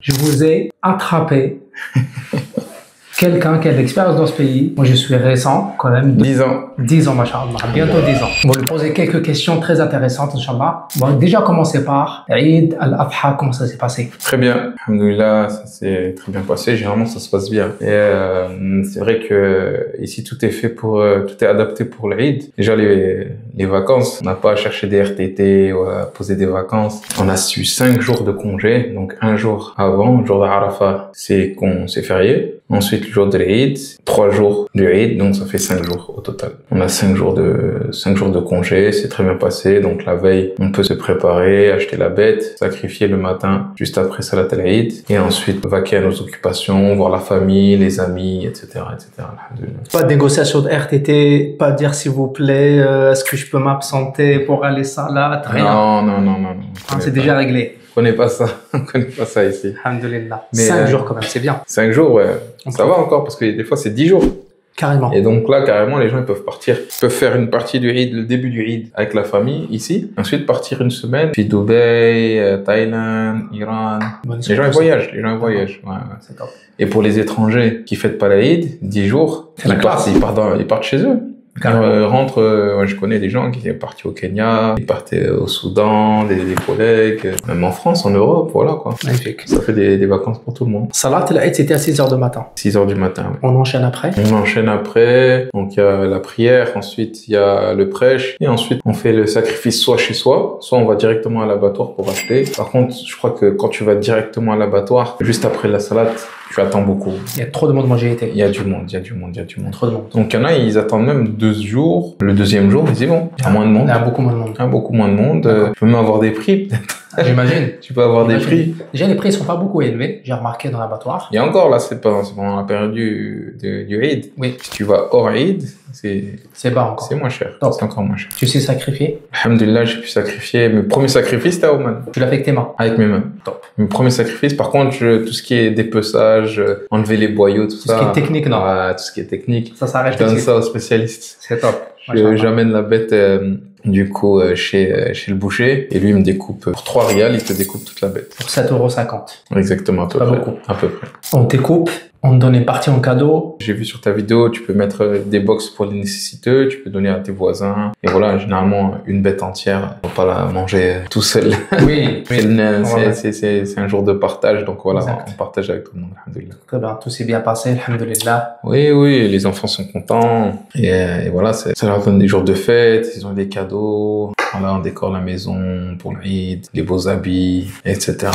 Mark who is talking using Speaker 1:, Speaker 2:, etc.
Speaker 1: Je vous ai attrapé quelqu'un qui a de l'expérience dans ce pays. Moi, je suis récent, quand même.
Speaker 2: 10 ans.
Speaker 1: 10 ans, machallah. Bientôt 10 ans. On va lui poser quelques questions très intéressantes, Inch'Allah. On va déjà commencer par Eid al-Adha. Comment ça s'est passé?
Speaker 2: Très bien. Alhamdoulilah, ça s'est très bien passé. Généralement, ça se passe bien. Et c'est vrai que ici, tout est fait tout est adapté pour l'Eid. Déjà, les vacances. On n'a pas à chercher des RTT ou à poser des vacances. On a su 5 jours de congé. Donc, un jour avant, le jour de Arafat, c'est férié. Ensuite, le jour de l'Eid, 3 jours du Eid, donc ça fait 5 jours au total. On a 5 jours de congé, c'est très bien passé. Donc la veille, on peut se préparer, acheter la bête, sacrifier le matin, juste après Salat al-Eid, et ensuite vaquer à nos occupations, voir la famille, les amis, etc., etc.
Speaker 1: Pas de négociation de RTT, pas dire s'il vous plaît, est-ce que je peux m'absenter pour aller Salat, rien.
Speaker 2: Non.
Speaker 1: C'est déjà réglé.
Speaker 2: On connaît pas ça. On connaît pas ça ici.
Speaker 1: Alhamdulillah. 5 jours quand même, c'est bien.
Speaker 2: 5 jours, ouais. Ça va encore parce que des fois c'est 10 jours.
Speaker 1: Carrément.
Speaker 2: Et donc là, carrément, les gens ils peuvent partir. Ils peuvent faire une partie du Eid, le début du Eid avec la famille ici. Ensuite partir une semaine. Puis Dubaï, Thaïlande, Iran. Les gens ils voyagent. Ouais.
Speaker 1: C'est top.
Speaker 2: Et pour les étrangers qui fêtent pas l'Eid, 10 jours, ils partent chez eux. Ils rentrent, je connais des gens qui sont partis au Kenya, ils partaient au Soudan, des collègues, même en France, en Europe, voilà quoi.
Speaker 1: Magnifique.
Speaker 2: Ça fait des vacances pour tout le monde.
Speaker 1: Salat al-Eid, c'était à 6 h du matin.
Speaker 2: 6 h du matin, oui.
Speaker 1: On enchaîne après.
Speaker 2: On enchaîne après, donc il y a la prière, ensuite il y a le prêche, et ensuite on fait le sacrifice soit chez soi, soit on va directement à l'abattoir pour acheter. Par contre, je crois que quand tu vas directement à l'abattoir, juste après la salat, tu attends beaucoup.
Speaker 1: Il y a trop de monde, moi j'ai été.
Speaker 2: Il y a du monde.
Speaker 1: Trop de monde.
Speaker 2: Donc il y en a, ils attendent même 2 jours. Le deuxième jour, ils disent bon, il y a moins de monde.
Speaker 1: Il y a beaucoup moins de monde.
Speaker 2: Beaucoup moins de monde. Tu peux même avoir des prix, peut-être.
Speaker 1: J'imagine.
Speaker 2: Tu peux avoir des prix.
Speaker 1: Déjà, les prix sont pas beaucoup élevés. J'ai remarqué dans l'abattoir.
Speaker 2: Et encore, là, c'est pendant la période du Eid.
Speaker 1: Oui.
Speaker 2: Si tu vas hors Eid, c'est
Speaker 1: bas encore.
Speaker 2: C'est moins cher.
Speaker 1: Top.
Speaker 2: C'est encore moins cher.
Speaker 1: Tu sais sacrifier?
Speaker 2: Alhamdulillah, j'ai pu sacrifier. Mes premiers sacrifices, c'était à Oman.
Speaker 1: Tu l'as fait avec tes mains?
Speaker 2: Avec mes mains.
Speaker 1: Top.
Speaker 2: Mes premiers sacrifices, par contre, tout ce qui est dépeçage, enlever les boyaux, tout ça.
Speaker 1: Tout ce qui est technique, non?
Speaker 2: Tout ce qui est technique.
Speaker 1: Ça s'arrête.
Speaker 2: Je donne ça aux spécialistes.
Speaker 1: C'est top.
Speaker 2: J'amène la bête du coup chez le boucher et lui il me découpe pour 3 rials, il te découpe toute la bête.
Speaker 1: Pour 7,50 €.
Speaker 2: Exactement, à peu
Speaker 1: près.
Speaker 2: Pas
Speaker 1: beaucoup.
Speaker 2: À peu près.
Speaker 1: On découpe, on te donne une partie en cadeau.
Speaker 2: J'ai vu sur ta vidéo, tu peux mettre des box pour les nécessiteux, tu peux donner à tes voisins. Et voilà, généralement une bête entière, on va pas la manger tout seul.
Speaker 1: Oui.
Speaker 2: C'est un jour de partage, donc voilà,
Speaker 1: exact.
Speaker 2: On partage avec tout le monde. Alhamdulillah.
Speaker 1: Très bien, tout s'est bien passé, alhamdulillah.
Speaker 2: Oui, les enfants sont contents. Et voilà, ça leur donne des jours de fête, ils ont des cadeaux. Voilà, on décore la maison pour l'Eid, les beaux habits, etc.